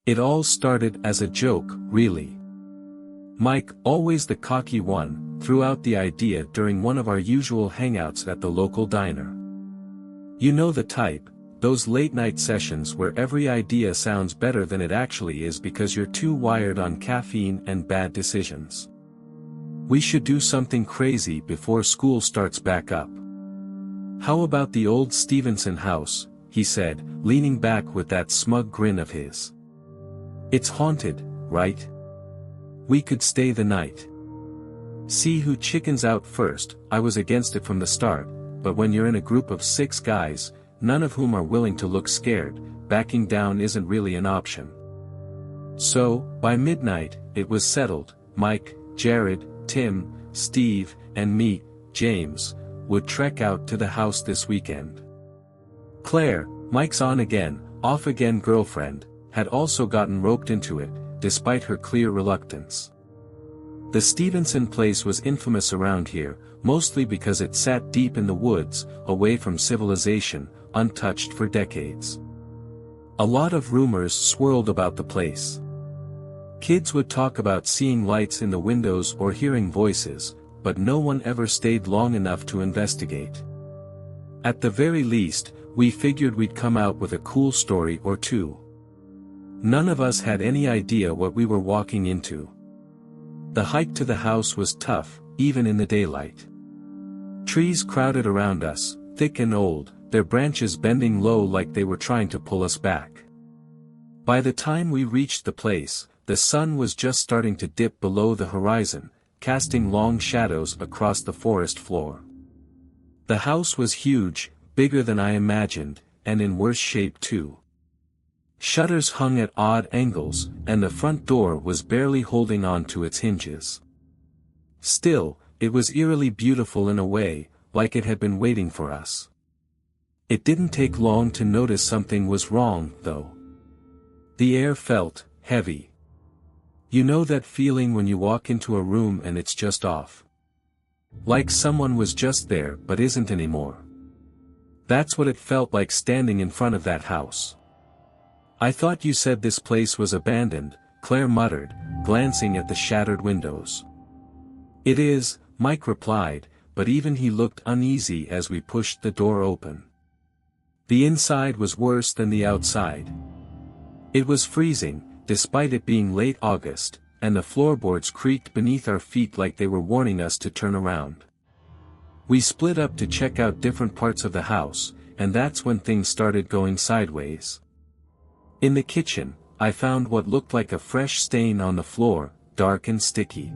It all started as a joke, really. Mike, always the cocky one, threw out the idea during one of our usual hangouts at the local diner. You know the type, those late-night sessions where every idea sounds better than it actually is because you're too wired on caffeine and bad decisions. We should do something crazy before school starts back up. How about the old Stevenson house, he said, leaning back with that smug grin of his. It's haunted, right? We could stay the night. See who chickens out first. I was against it from the start, but when you're in a group of 6 guys, none of whom are willing to look scared, backing down isn't really an option. So, by midnight, it was settled. Mike, Jared, Tim, Steve, and me, James, would trek out to the house this weekend. Claire, Mike's on-again, off-again girlfriend, had also gotten roped into it, despite her clear reluctance. The Stevenson place was infamous around here, mostly because it sat deep in the woods, away from civilization, untouched for decades. A lot of rumors swirled about the place. Kids would talk about seeing lights in the windows or hearing voices, but no one ever stayed long enough to investigate. At the very least, we figured we'd come out with a cool story or two. None of us had any idea what we were walking into. The hike to the house was tough, even in the daylight. Trees crowded around us, thick and old, their branches bending low like they were trying to pull us back. By the time we reached the place, the sun was just starting to dip below the horizon, casting long shadows across the forest floor. The house was huge, bigger than I imagined, and in worse shape too. Shutters hung at odd angles, and the front door was barely holding on to its hinges. Still, it was eerily beautiful in a way, like it had been waiting for us. It didn't take long to notice something was wrong, though. The air felt heavy. You know that feeling when you walk into a room and it's just off? Like someone was just there but isn't anymore. That's what it felt like standing in front of that house. I thought you said this place was abandoned, Claire muttered, glancing at the shattered windows. It is, Mike replied, but even he looked uneasy as we pushed the door open. The inside was worse than the outside. It was freezing, despite it being late August, and the floorboards creaked beneath our feet like they were warning us to turn around. We split up to check out different parts of the house, and that's when things started going sideways. In the kitchen, I found what looked like a fresh stain on the floor, dark and sticky.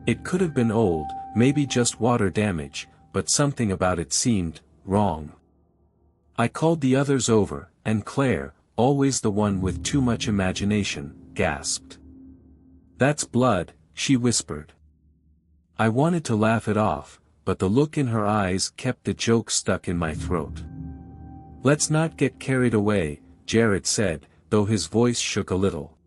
It could have been old, maybe just water damage, but something about it seemed wrong. I called the others over, and Claire, always the one with too much imagination, gasped. "That's blood," she whispered. I wanted to laugh it off, but the look in her eyes kept the joke stuck in my throat. "Let's not get carried away," Jared said, though his voice shook a little.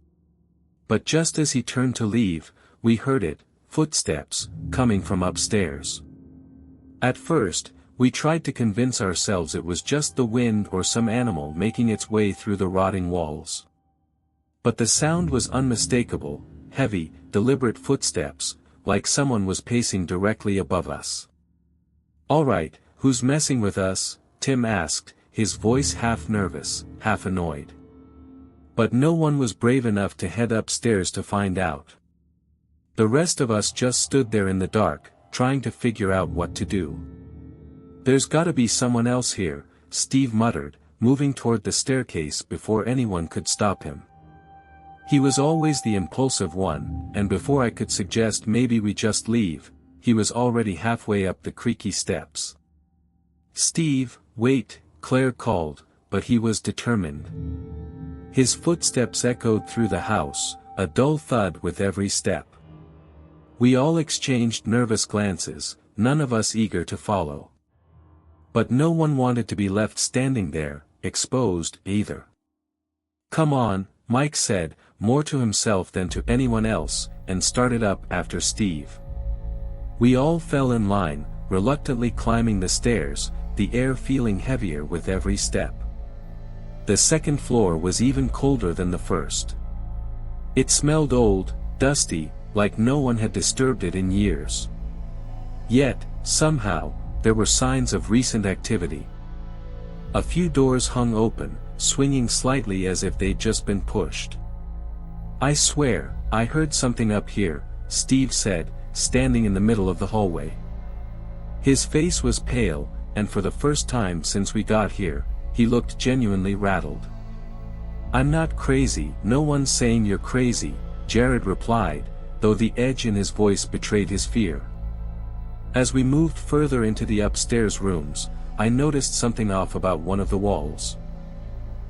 But just as he turned to leave, we heard it, footsteps, coming from upstairs. At first, we tried to convince ourselves it was just the wind or some animal making its way through the rotting walls. But the sound was unmistakable, heavy, deliberate footsteps, like someone was pacing directly above us. "All right, who's messing with us?" Tim asked, his voice half nervous, half annoyed. But no one was brave enough to head upstairs to find out. The rest of us just stood there in the dark, trying to figure out what to do. "There's gotta be someone else here," Steve muttered, moving toward the staircase before anyone could stop him. He was always the impulsive one, and before I could suggest maybe we just leave, he was already halfway up the creaky steps. "Steve, wait," Claire called, but he was determined. His footsteps echoed through the house, a dull thud with every step. We all exchanged nervous glances, none of us eager to follow. But no one wanted to be left standing there, exposed, either. "Come on," Mike said, more to himself than to anyone else, and started up after Steve. We all fell in line, reluctantly climbing the stairs, the air feeling heavier with every step. The second floor was even colder than the first. It smelled old, dusty, like no one had disturbed it in years. Yet, somehow, there were signs of recent activity. A few doors hung open, swinging slightly as if they'd just been pushed. "I swear, I heard something up here," Steve said, standing in the middle of the hallway. His face was pale, and for the first time since we got here, he looked genuinely rattled. "I'm not crazy, no one's saying you're crazy," Jared replied, though the edge in his voice betrayed his fear. As we moved further into the upstairs rooms, I noticed something off about one of the walls.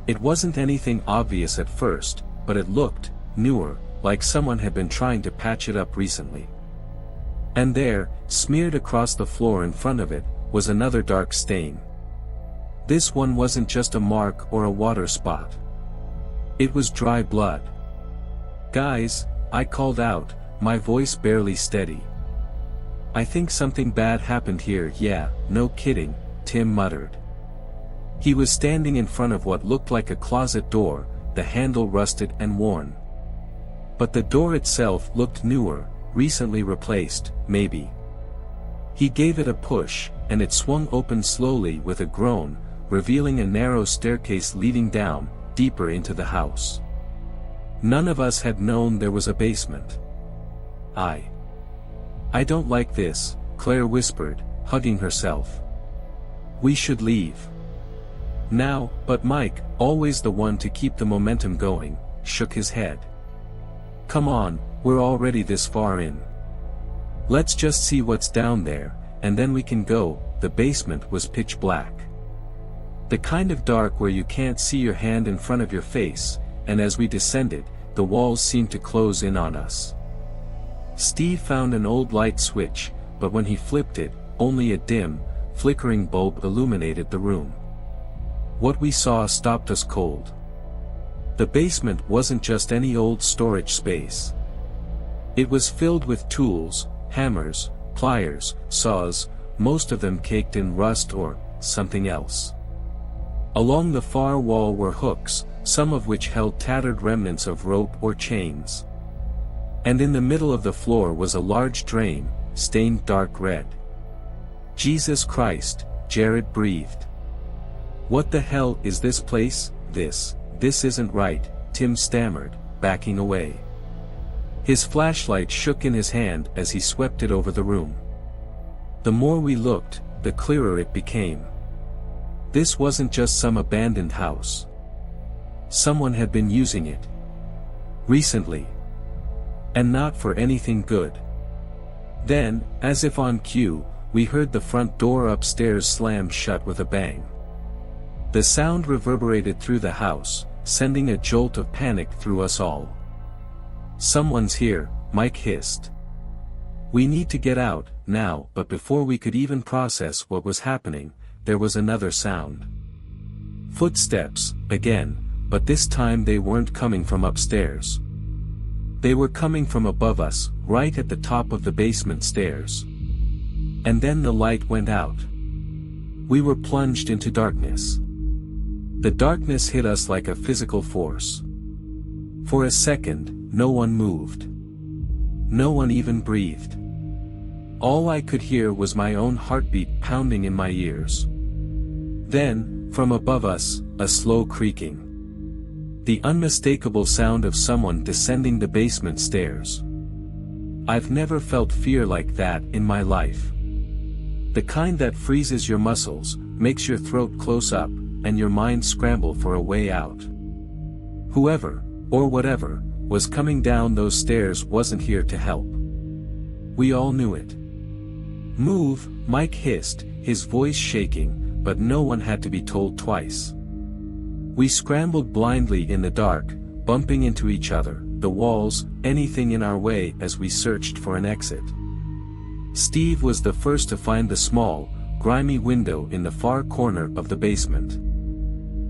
It wasn't anything obvious at first, but it looked newer, like someone had been trying to patch it up recently. And there, smeared across the floor in front of it, was another dark stain. This one wasn't just a mark or a water spot. It was dry blood. "Guys," I called out, my voice barely steady. "I think something bad happened here." "Yeah, no kidding," Tim muttered. He was standing in front of what looked like a closet door, the handle rusted and worn. But the door itself looked newer, recently replaced, maybe. He gave it a push, and it swung open slowly with a groan, revealing a narrow staircase leading down, deeper into the house. None of us had known there was a basement. I don't like this," Claire whispered, hugging herself. "We should leave now," but Mike, always the one to keep the momentum going, shook his head. "Come on, we're already this far in. Let's just see what's down there, and then we can go." The basement was pitch black. The kind of dark where you can't see your hand in front of your face, and as we descended, the walls seemed to close in on us. Steve found an old light switch, but when he flipped it, only a dim, flickering bulb illuminated the room. What we saw stopped us cold. The basement wasn't just any old storage space. It was filled with tools, hammers, pliers, saws, most of them caked in rust or something else. Along the far wall were hooks, some of which held tattered remnants of rope or chains. And in the middle of the floor was a large drain, stained dark red. "Jesus Christ," Jared breathed. "What the hell is this place?" This isn't right," Tim stammered, backing away. His flashlight shook in his hand as he swept it over the room. The more we looked, the clearer it became. This wasn't just some abandoned house. Someone had been using it. Recently. And not for anything good. Then, as if on cue, we heard the front door upstairs slam shut with a bang. The sound reverberated through the house, sending a jolt of panic through us all. "Someone's here," Mike hissed. "We need to get out, now." But before we could even process what was happening, there was another sound. Footsteps, again, but this time they weren't coming from upstairs. They were coming from above us, right at the top of the basement stairs. And then the light went out. We were plunged into darkness. The darkness hit us like a physical force. For a second, no one moved. No one even breathed. All I could hear was my own heartbeat pounding in my ears. Then, from above us, a slow creaking. The unmistakable sound of someone descending the basement stairs. I've never felt fear like that in my life. The kind that freezes your muscles, makes your throat close up, and your mind scramble for a way out. Whoever, or whatever, was coming down those stairs wasn't here to help. We all knew it. "Move," Mike hissed, his voice shaking, but no one had to be told twice. We scrambled blindly in the dark, bumping into each other, the walls, anything in our way as we searched for an exit. Steve was the first to find the small, grimy window in the far corner of the basement.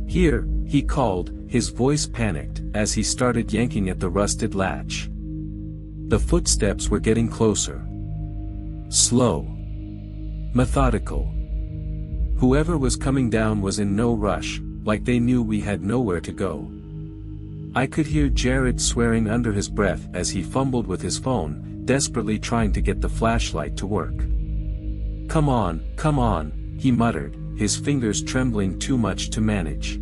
"Here," he called, his voice panicked as he started yanking at the rusted latch. The footsteps were getting closer. Slow. Methodical. Whoever was coming down was in no rush, like they knew we had nowhere to go. I could hear Jared swearing under his breath as he fumbled with his phone, desperately trying to get the flashlight to work. Come on, he muttered, his fingers trembling too much to manage.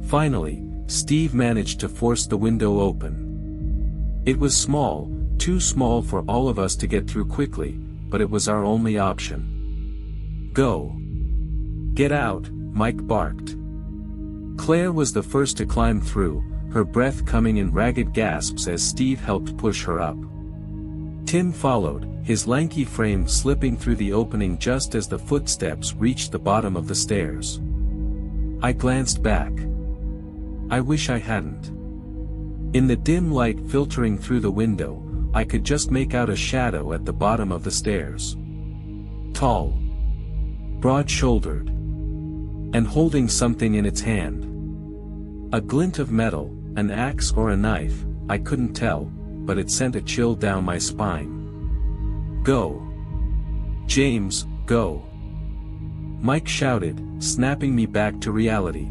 Finally, Steve managed to force the window open. It was small, too small for all of us to get through quickly, but it was our only option. Go. Get out, Mike barked. Claire was the first to climb through, her breath coming in ragged gasps as Steve helped push her up. Tim followed, his lanky frame slipping through the opening just as the footsteps reached the bottom of the stairs. I glanced back. I wish I hadn't. In the dim light filtering through the window, I could just make out a shadow at the bottom of the stairs. Tall. Broad-shouldered. And holding something in its hand. A glint of metal, an axe or a knife, I couldn't tell, but it sent a chill down my spine. Go. James, go. Mike shouted, snapping me back to reality.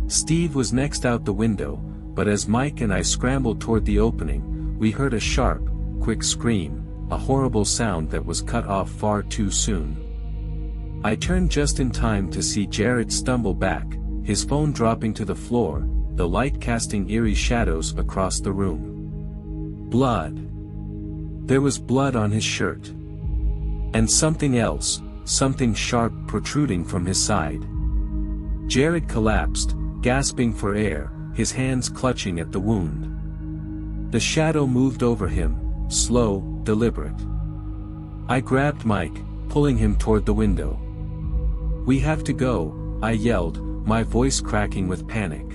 Steve was next out the window, but as Mike and I scrambled toward the opening, we heard a sharp, quick scream, a horrible sound that was cut off far too soon. I turned just in time to see Jared stumble back, his phone dropping to the floor, the light casting eerie shadows across the room. Blood. There was blood on his shirt. And something else, something sharp protruding from his side. Jared collapsed, gasping for air, his hands clutching at the wound. The shadow moved over him, slow, deliberate. I grabbed Mike, pulling him toward the window. We have to go, I yelled, my voice cracking with panic.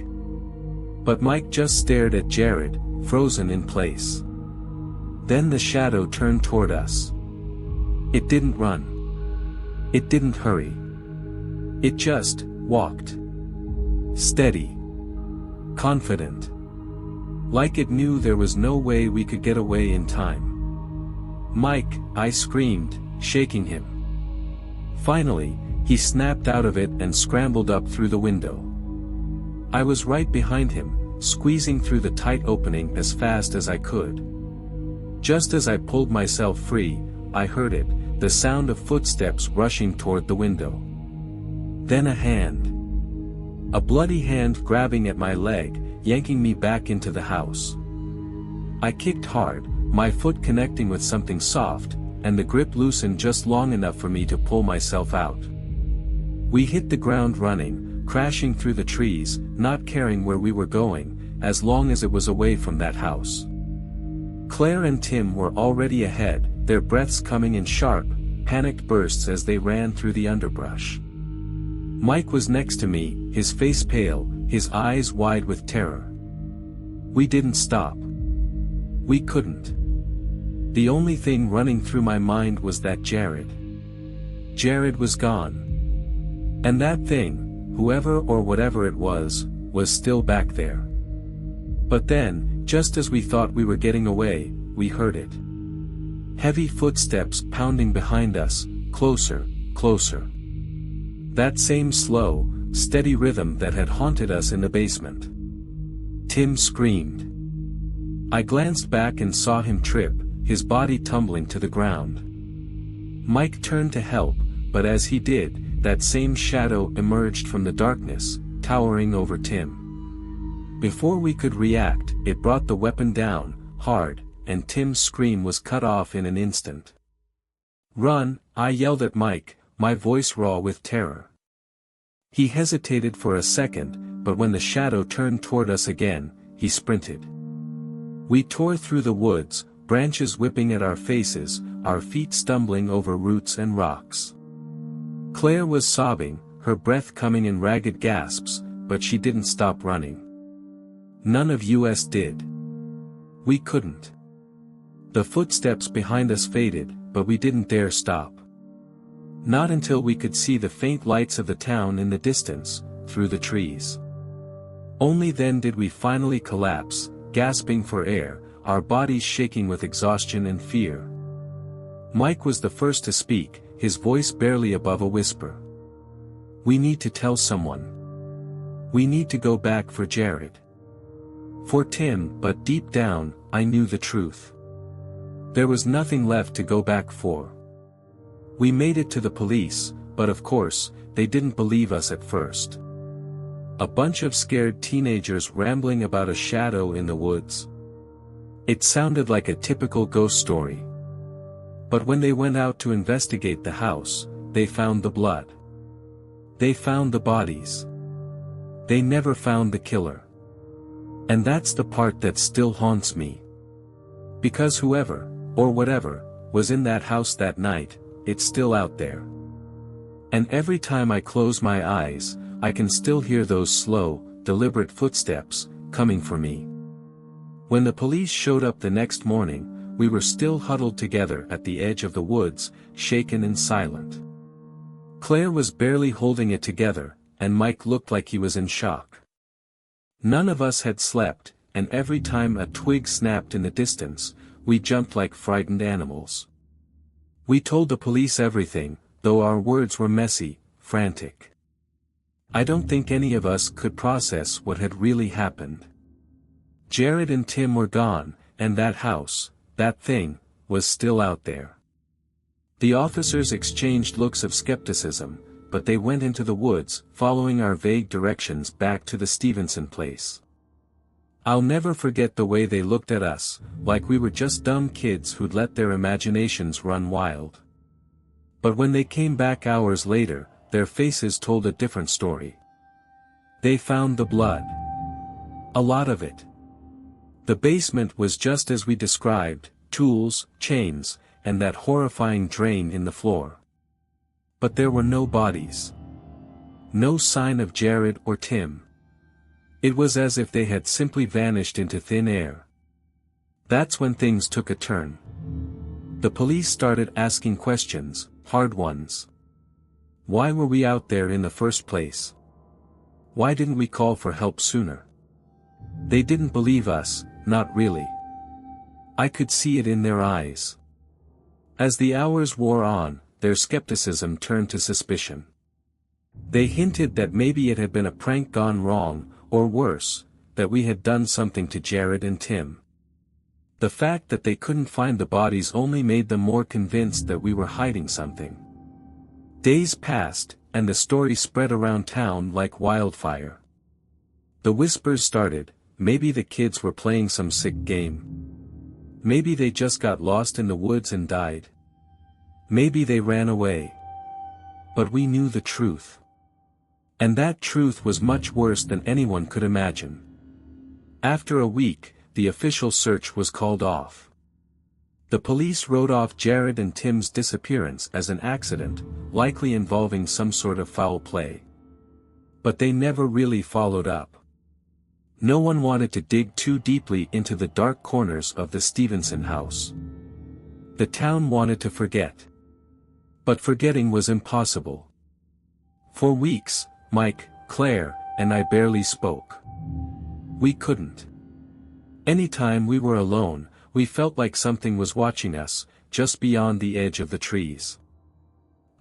But Mike just stared at Jared, frozen in place. Then the shadow turned toward us. It didn't run. It didn't hurry. It just walked. Steady. Confident. Like it knew there was no way we could get away in time. Mike, I screamed, shaking him. Finally, he snapped out of it and scrambled up through the window. I was right behind him, squeezing through the tight opening as fast as I could. Just as I pulled myself free, I heard it, the sound of footsteps rushing toward the window. Then a hand. A bloody hand grabbing at my leg, yanking me back into the house. I kicked hard, my foot connecting with something soft, and the grip loosened just long enough for me to pull myself out. We hit the ground running, crashing through the trees, not caring where we were going, as long as it was away from that house. Claire and Tim were already ahead, their breaths coming in sharp, panicked bursts as they ran through the underbrush. Mike was next to me, his face pale, his eyes wide with terror. We didn't stop. We couldn't. The only thing running through my mind was that Jared was gone. And that thing, whoever or whatever it was still back there. But then, just as we thought we were getting away, we heard it. Heavy footsteps pounding behind us, closer, closer. That same slow, steady rhythm that had haunted us in the basement. Tim screamed. I glanced back and saw him trip, his body tumbling to the ground. Mike turned to help, but as he did, that same shadow emerged from the darkness, towering over Tim. Before we could react, it brought the weapon down, hard, and Tim's scream was cut off in an instant. Run, I yelled at Mike, my voice raw with terror. He hesitated for a second, but when the shadow turned toward us again, he sprinted. We tore through the woods, branches whipping at our faces, our feet stumbling over roots and rocks. Claire was sobbing, her breath coming in ragged gasps, but she didn't stop running. None of us did. We couldn't. The footsteps behind us faded, but we didn't dare stop. Not until we could see the faint lights of the town in the distance, through the trees. Only then did we finally collapse, gasping for air, our bodies shaking with exhaustion and fear. Mike was the first to speak, his voice barely above a whisper. We need to tell someone. We need to go back for Jared. For Tim, but deep down, I knew the truth. There was nothing left to go back for. We made it to the police, but of course, they didn't believe us at first. A bunch of scared teenagers rambling about a shadow in the woods. It sounded like a typical ghost story. But when they went out to investigate the house, they found the blood. They found the bodies. They never found the killer. And that's the part that still haunts me. Because whoever, or whatever, was in that house that night, it's still out there. And every time I close my eyes, I can still hear those slow, deliberate footsteps, coming for me. When the police showed up the next morning, we were still huddled together at the edge of the woods, shaken and silent. Claire was barely holding it together, and Mike looked like he was in shock. None of us had slept, and every time a twig snapped in the distance, we jumped like frightened animals. We told the police everything, though our words were messy, frantic. I don't think any of us could process what had really happened. Jared and Tim were gone, and that house, that thing, was still out there. The officers exchanged looks of skepticism, but they went into the woods, following our vague directions back to the Stevenson place. I'll never forget the way they looked at us, like we were just dumb kids who'd let their imaginations run wild. But when they came back hours later, their faces told a different story. They found the blood. A lot of it. The basement was just as we described, tools, chains, and that horrifying drain in the floor. But there were no bodies. No sign of Jared or Tim. It was as if they had simply vanished into thin air. That's when things took a turn. The police started asking questions, hard ones. Why were we out there in the first place? Why didn't we call for help sooner? They didn't believe us, not really. I could see it in their eyes. As the hours wore on, their skepticism turned to suspicion. They hinted that maybe it had been a prank gone wrong, or worse, that we had done something to Jared and Tim. The fact that they couldn't find the bodies only made them more convinced that we were hiding something. Days passed, and the story spread around town like wildfire. The whispers started, maybe the kids were playing some sick game. Maybe they just got lost in the woods and died. Maybe they ran away. But we knew the truth. And that truth was much worse than anyone could imagine. After a week, the official search was called off. The police wrote off Jared and Tim's disappearance as an accident, likely involving some sort of foul play. But they never really followed up. No one wanted to dig too deeply into the dark corners of the Stevenson house. The town wanted to forget. But forgetting was impossible. For weeks, Mike, Claire, and I barely spoke. We couldn't. Anytime we were alone, we felt like something was watching us, just beyond the edge of the trees.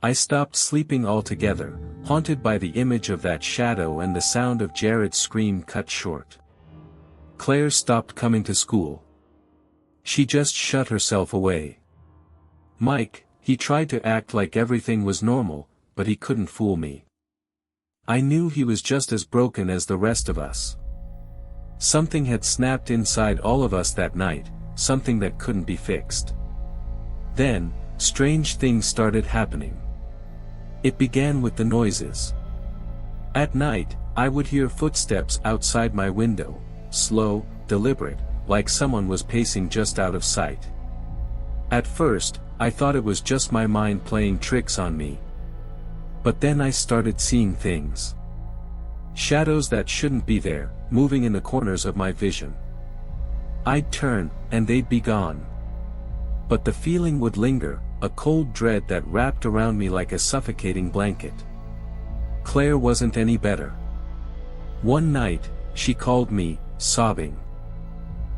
I stopped sleeping altogether, haunted by the image of that shadow and the sound of Jared's scream cut short. Claire stopped coming to school. She just shut herself away. Mike, he tried to act like everything was normal, but he couldn't fool me. I knew he was just as broken as the rest of us. Something had snapped inside all of us that night, something that couldn't be fixed. Then, strange things started happening. It began with the noises. At night, I would hear footsteps outside my window, slow, deliberate, like someone was pacing just out of sight. At first, I thought it was just my mind playing tricks on me. But then I started seeing things. Shadows that shouldn't be there, moving in the corners of my vision. I'd turn, and they'd be gone. But the feeling would linger, a cold dread that wrapped around me like a suffocating blanket. Claire wasn't any better. One night, she called me, sobbing.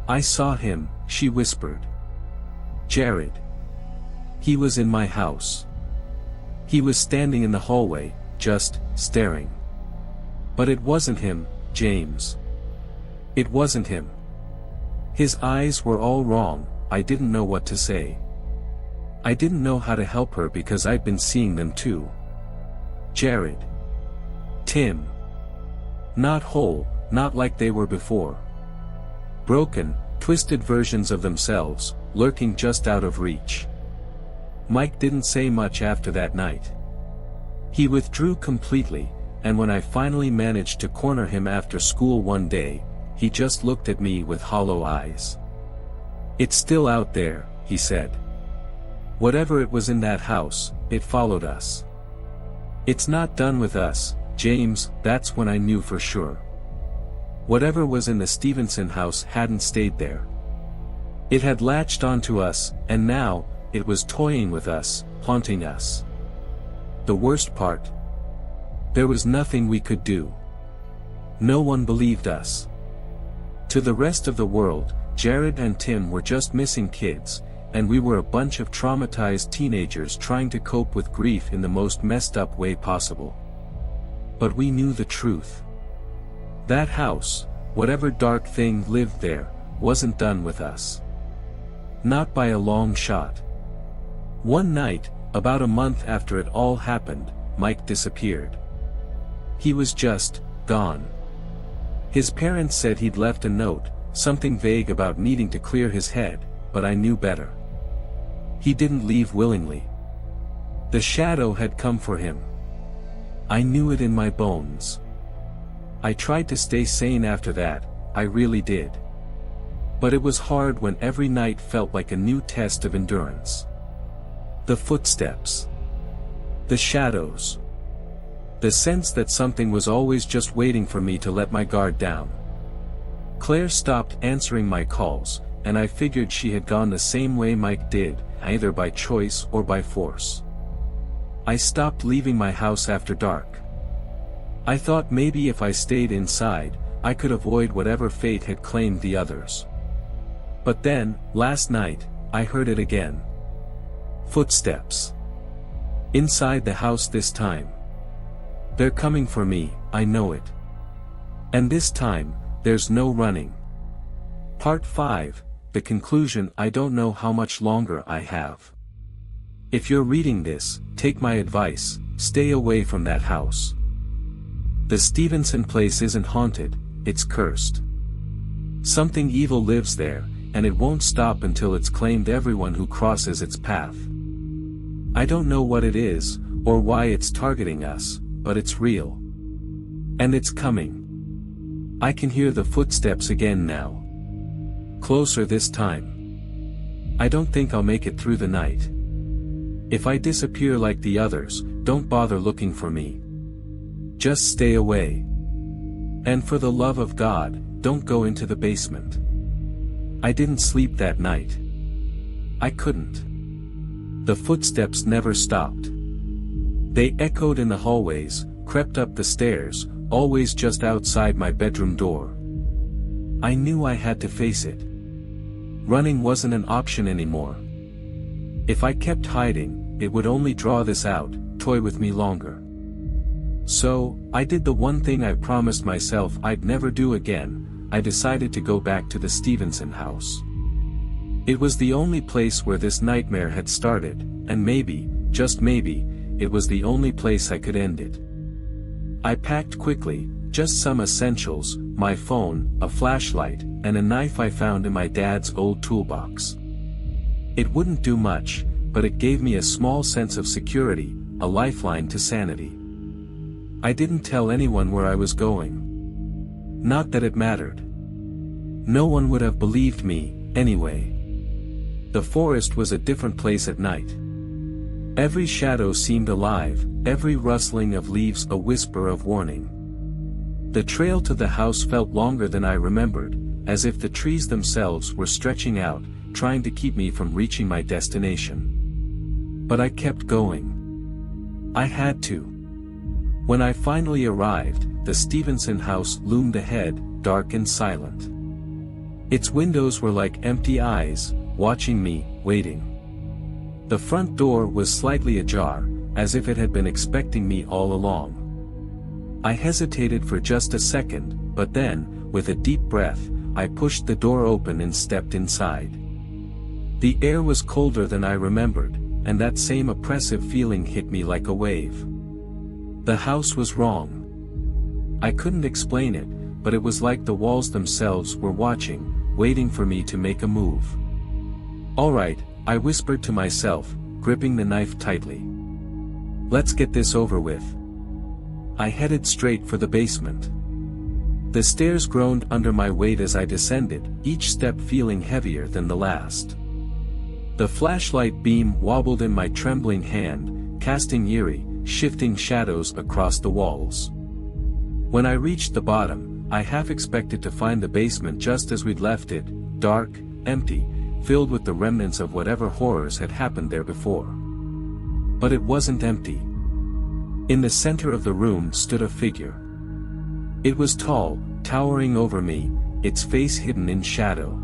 I saw him, she whispered. Jared. He was in my house. He was standing in the hallway, just staring. But it wasn't him, James. It wasn't him. His eyes were all wrong. I didn't know what to say. I didn't know how to help her because I'd been seeing them too. Jared. Tim. Not whole, not like they were before. Broken, twisted versions of themselves, lurking just out of reach. Mike didn't say much after that night. He withdrew completely, and when I finally managed to corner him after school one day, he just looked at me with hollow eyes. "It's still out there," he said. "Whatever it was in that house, it followed us. It's not done with us, James." That's when I knew for sure. Whatever was in the Stevenson house hadn't stayed there. It had latched onto us, and now, it was toying with us, haunting us. The worst part? There was nothing we could do. No one believed us. To the rest of the world, Jared and Tim were just missing kids, and we were a bunch of traumatized teenagers trying to cope with grief in the most messed up way possible. But we knew the truth. That house, whatever dark thing lived there, wasn't done with us. Not by a long shot. One night, about a month after it all happened, Mike disappeared. He was just gone. His parents said he'd left a note, something vague about needing to clear his head, but I knew better. He didn't leave willingly. The shadow had come for him. I knew it in my bones. I tried to stay sane after that, I really did. But it was hard when every night felt like a new test of endurance. The footsteps. The shadows. The sense that something was always just waiting for me to let my guard down. Claire stopped answering my calls, and I figured she had gone the same way Mike did, either by choice or by force. I stopped leaving my house after dark. I thought maybe if I stayed inside, I could avoid whatever fate had claimed the others. But then, last night, I heard it again. Footsteps. Inside the house this time. They're coming for me, I know it. And this time, there's no running. Part 5, the conclusion. I don't know how much longer I have. If you're reading this, take my advice, stay away from that house. The Stevenson place isn't haunted, it's cursed. Something evil lives there, and it won't stop until it's claimed everyone who crosses its path. I don't know what it is, or why it's targeting us, but it's real. And it's coming. I can hear the footsteps again now. Closer this time. I don't think I'll make it through the night. If I disappear like the others, don't bother looking for me. Just stay away. And for the love of God, don't go into the basement. I didn't sleep that night. I couldn't. The footsteps never stopped. They echoed in the hallways, crept up the stairs, always just outside my bedroom door. I knew I had to face it. Running wasn't an option anymore. If I kept hiding, it would only draw this out, toy with me longer. So, I did the one thing I promised myself I'd never do again. I decided to go back to the Stevenson house. It was the only place where this nightmare had started, and maybe, just maybe, it was the only place I could end it. I packed quickly, just some essentials, my phone, a flashlight, and a knife I found in my dad's old toolbox. It wouldn't do much, but it gave me a small sense of security, a lifeline to sanity. I didn't tell anyone where I was going. Not that it mattered. No one would have believed me, anyway. The forest was a different place at night. Every shadow seemed alive, every rustling of leaves a whisper of warning. The trail to the house felt longer than I remembered, as if the trees themselves were stretching out, trying to keep me from reaching my destination. But I kept going. I had to. When I finally arrived, the Stevenson house loomed ahead, dark and silent. Its windows were like empty eyes, watching me, waiting. The front door was slightly ajar, as if it had been expecting me all along. I hesitated for just a second, but then, with a deep breath, I pushed the door open and stepped inside. The air was colder than I remembered, and that same oppressive feeling hit me like a wave. The house was wrong. I couldn't explain it, but it was like the walls themselves were watching, waiting for me to make a move. "All right," I whispered to myself, gripping the knife tightly. "Let's get this over with." I headed straight for the basement. The stairs groaned under my weight as I descended, each step feeling heavier than the last. The flashlight beam wobbled in my trembling hand, casting eerie, shifting shadows across the walls. When I reached the bottom, I half expected to find the basement just as we'd left it, dark, empty, filled with the remnants of whatever horrors had happened there before. But it wasn't empty. In the center of the room stood a figure. It was tall, towering over me, its face hidden in shadow.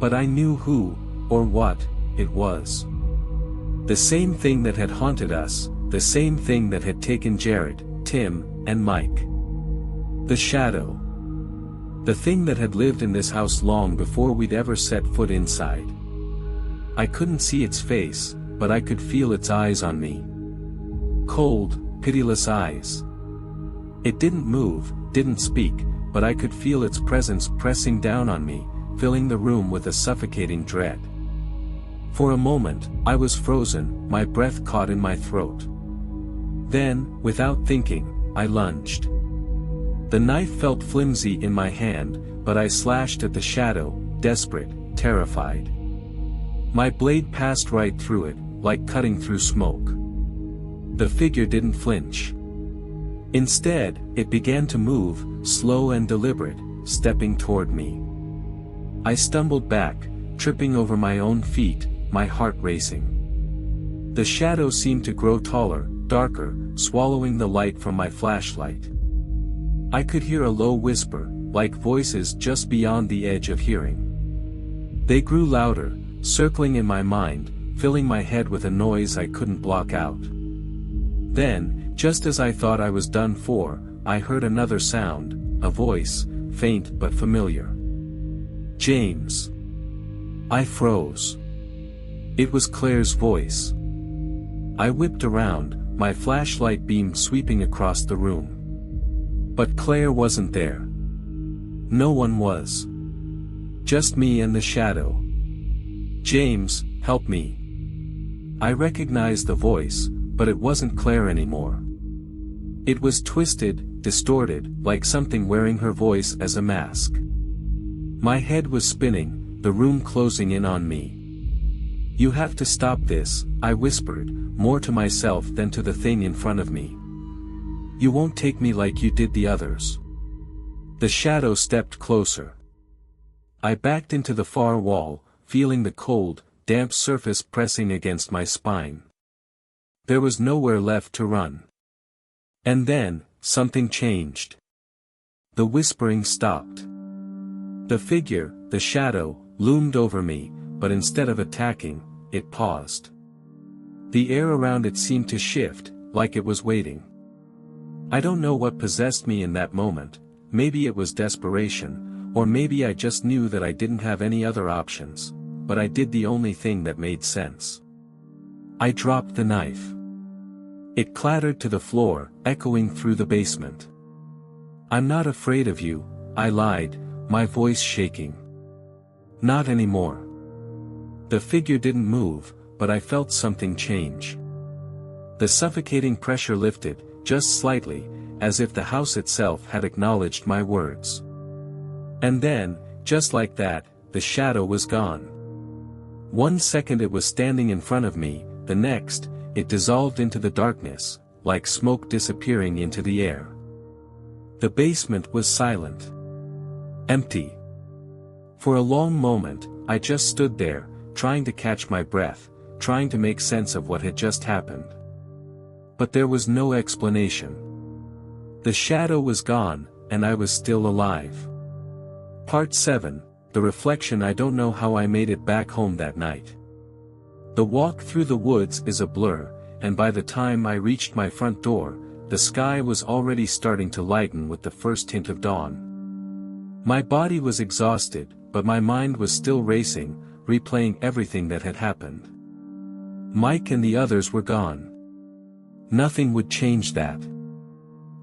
But I knew who, or what, it was. The same thing that had haunted us, the same thing that had taken Jared, Tim, and Mike. The shadow. The thing that had lived in this house long before we'd ever set foot inside. I couldn't see its face, but I could feel its eyes on me. Cold, pitiless eyes. It didn't move, didn't speak, but I could feel its presence pressing down on me, filling the room with a suffocating dread. For a moment, I was frozen, my breath caught in my throat. Then, without thinking, I lunged. The knife felt flimsy in my hand, but I slashed at the shadow, desperate, terrified. My blade passed right through it, like cutting through smoke. The figure didn't flinch. Instead, it began to move, slow and deliberate, stepping toward me. I stumbled back, tripping over my own feet, my heart racing. The shadow seemed to grow taller, darker, swallowing the light from my flashlight. I could hear a low whisper, like voices just beyond the edge of hearing. They grew louder, circling in my mind, filling my head with a noise I couldn't block out. Then, just as I thought I was done for, I heard another sound, a voice, faint but familiar. "James." I froze. It was Claire's voice. I whipped around, my flashlight beam sweeping across the room. But Claire wasn't there. No one was. Just me and the shadow. "James, help me." I recognized the voice, but it wasn't Claire anymore. It was twisted, distorted, like something wearing her voice as a mask. My head was spinning, the room closing in on me. "You have to stop this," I whispered, more to myself than to the thing in front of me. "You won't take me like you did the others." The shadow stepped closer. I backed into the far wall, feeling the cold, damp surface pressing against my spine. There was nowhere left to run. And then, something changed. The whispering stopped. The figure, the shadow, loomed over me, but instead of attacking, it paused. The air around it seemed to shift, like it was waiting. I don't know what possessed me in that moment, maybe it was desperation, or maybe I just knew that I didn't have any other options, but I did the only thing that made sense. I dropped the knife. It clattered to the floor, echoing through the basement. "I'm not afraid of you," I lied, my voice shaking. "Not anymore." The figure didn't move, but I felt something change. The suffocating pressure lifted, just slightly, as if the house itself had acknowledged my words. And then, just like that, the shadow was gone. 1 second it was standing in front of me, the next, it dissolved into the darkness, like smoke disappearing into the air. The basement was silent. Empty. For a long moment, I just stood there, trying to catch my breath, trying to make sense of what had just happened. But there was no explanation. The shadow was gone, and I was still alive. Part 7, The Reflection. I don't know how I made it back home that night. The walk through the woods is a blur, and by the time I reached my front door, the sky was already starting to lighten with the first hint of dawn. My body was exhausted, but my mind was still racing, replaying everything that had happened. Mike and the others were gone. Nothing would change that.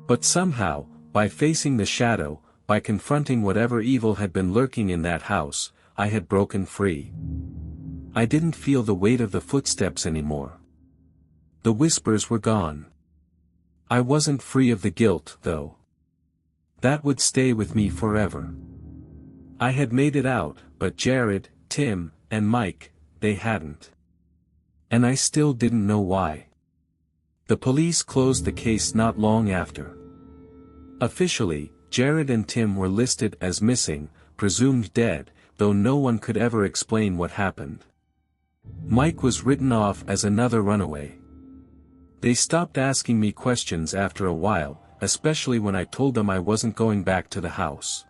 But somehow, by facing the shadow, by confronting whatever evil had been lurking in that house, I had broken free. I didn't feel the weight of the footsteps anymore. The whispers were gone. I wasn't free of the guilt, though. That would stay with me forever. I had made it out, but Jared, Tim, and Mike, they hadn't. And I still didn't know why. The police closed the case not long after. Officially, Jared and Tim were listed as missing, presumed dead, though no one could ever explain what happened. Mike was written off as another runaway. They stopped asking me questions after a while, especially when I told them I wasn't going back to the house.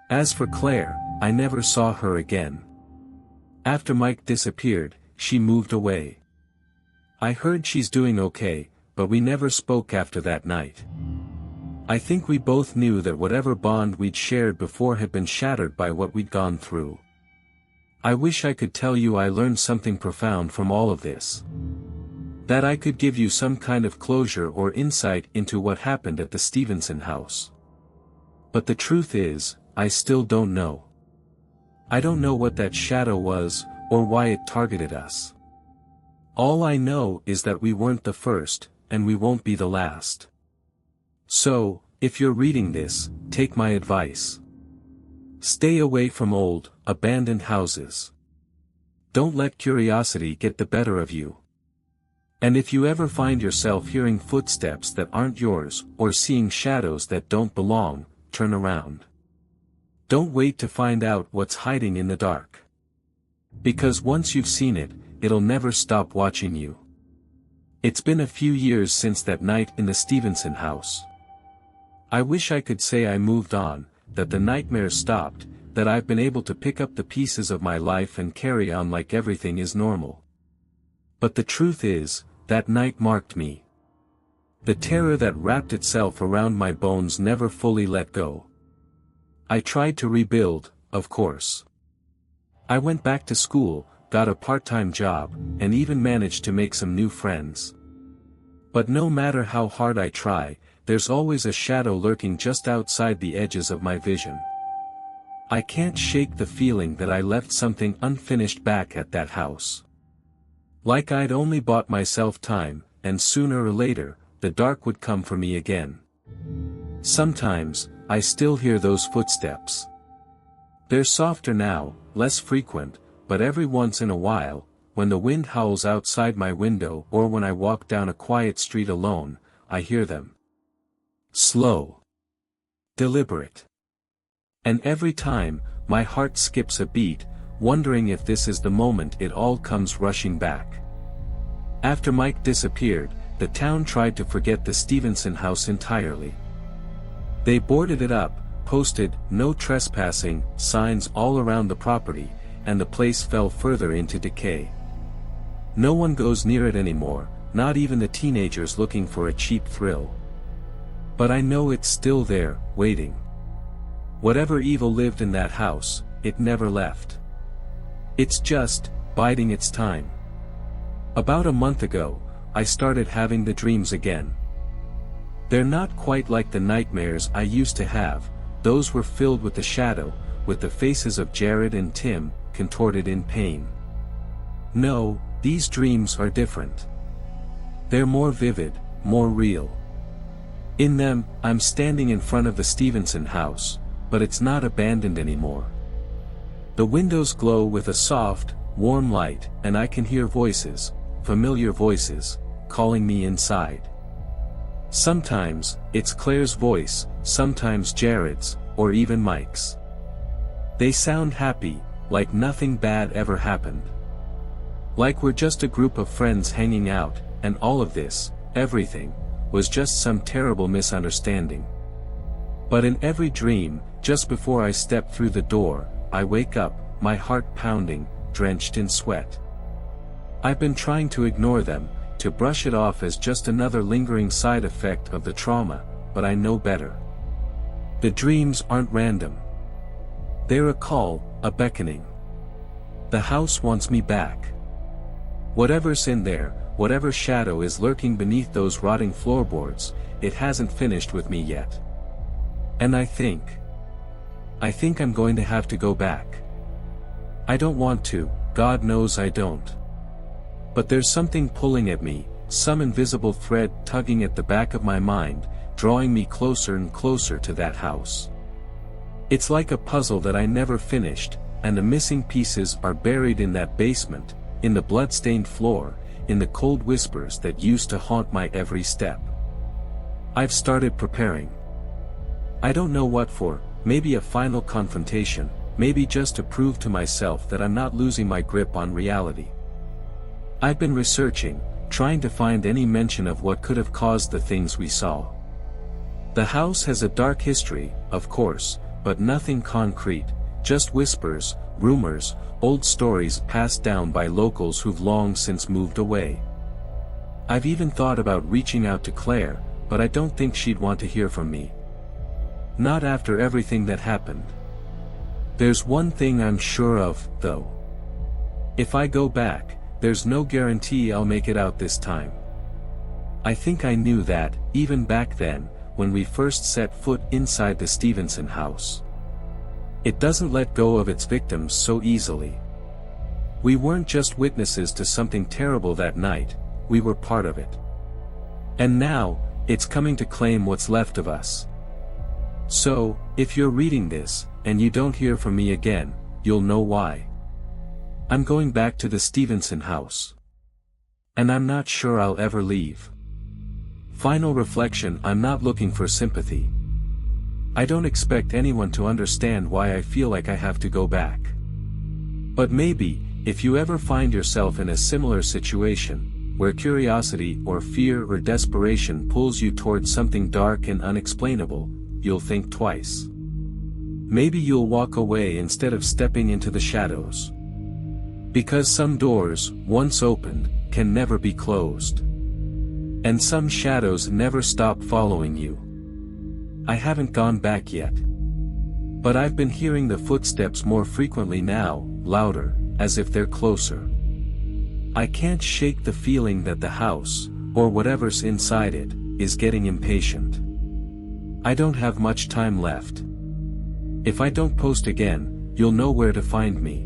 As for Claire, I never saw her again. After Mike disappeared, she moved away. I heard she's doing okay, but we never spoke after that night. I think we both knew that whatever bond we'd shared before had been shattered by what we'd gone through. I wish I could tell you I learned something profound from all of this. That I could give you some kind of closure or insight into what happened at the Stevenson house. But the truth is, I still don't know. I don't know what that shadow was, or why it targeted us. All I know is that we weren't the first, and we won't be the last. So, if you're reading this, take my advice. Stay away from old, abandoned houses. Don't let curiosity get the better of you. And if you ever find yourself hearing footsteps that aren't yours, or seeing shadows that don't belong, turn around. Don't wait to find out what's hiding in the dark. Because once you've seen it, it'll never stop watching you. It's been a few years since that night in the Stevenson house. I wish I could say I moved on, that the nightmares stopped, that I've been able to pick up the pieces of my life and carry on like everything is normal. But the truth is, that night marked me. The terror that wrapped itself around my bones never fully let go. I tried to rebuild, of course. I went back to school, got a part-time job, and even managed to make some new friends. But no matter how hard I try, there's always a shadow lurking just outside the edges of my vision. I can't shake the feeling that I left something unfinished back at that house. Like I'd only bought myself time, and sooner or later, the dark would come for me again. Sometimes, I still hear those footsteps. They're softer now, less frequent, but every once in a while, when the wind howls outside my window or when I walk down a quiet street alone, I hear them. Slow. Deliberate. And every time, my heart skips a beat, wondering if this is the moment it all comes rushing back. After Mike disappeared, the town tried to forget the Stevenson house entirely. They boarded it up, posted "No trespassing" signs all around the property, and the place fell further into decay. No one goes near it anymore, not even the teenagers looking for a cheap thrill. But I know it's still there, waiting. Whatever evil lived in that house, it never left. It's just, biding its time. About a month ago, I started having the dreams again. They're not quite like the nightmares I used to have, those were filled with the shadow, with the faces of Jared and Tim, contorted in pain. No, these dreams are different. They're more vivid, more real. In them, I'm standing in front of the Stevenson house, but it's not abandoned anymore. The windows glow with a soft, warm light, and I can hear voices, familiar voices, calling me inside. Sometimes, it's Claire's voice, sometimes Jared's, or even Mike's. They sound happy, like nothing bad ever happened. Like we're just a group of friends hanging out, and all of this, everything, was just some terrible misunderstanding. But in every dream, just before I step through the door, I wake up, my heart pounding, drenched in sweat. I've been trying to ignore them, to brush it off as just another lingering side effect of the trauma, but I know better. The dreams aren't random. They're a call, a beckoning. The house wants me back. Whatever's in there, whatever shadow is lurking beneath those rotting floorboards, it hasn't finished with me yet. And I think I'm going to have to go back. I don't want to, God knows I don't. But there's something pulling at me, some invisible thread tugging at the back of my mind, drawing me closer and closer to that house. It's like a puzzle that I never finished, and the missing pieces are buried in that basement, in the blood-stained floor, in the cold whispers that used to haunt my every step. I've started preparing. I don't know what for, maybe a final confrontation, maybe just to prove to myself that I'm not losing my grip on reality. I've been researching, trying to find any mention of what could have caused the things we saw. The house has a dark history, of course, but nothing concrete, just whispers, rumors, old stories passed down by locals who've long since moved away. I've even thought about reaching out to Claire, but I don't think she'd want to hear from me. Not after everything that happened. There's one thing I'm sure of, though. If I go back, there's no guarantee I'll make it out this time. I think I knew that, even back then, when we first set foot inside the Stevenson house. It doesn't let go of its victims so easily. We weren't just witnesses to something terrible that night, we were part of it. And now, it's coming to claim what's left of us. So, if you're reading this, and you don't hear from me again, you'll know why. I'm going back to the Stevenson house. And I'm not sure I'll ever leave. Final reflection: I'm not looking for sympathy. I don't expect anyone to understand why I feel like I have to go back. But maybe, if you ever find yourself in a similar situation, where curiosity or fear or desperation pulls you towards something dark and unexplainable, you'll think twice. Maybe you'll walk away instead of stepping into the shadows. Because some doors, once opened, can never be closed. And some shadows never stop following you. I haven't gone back yet. But I've been hearing the footsteps more frequently now, louder, as if they're closer. I can't shake the feeling that the house, or whatever's inside it, is getting impatient. I don't have much time left. If I don't post again, you'll know where to find me.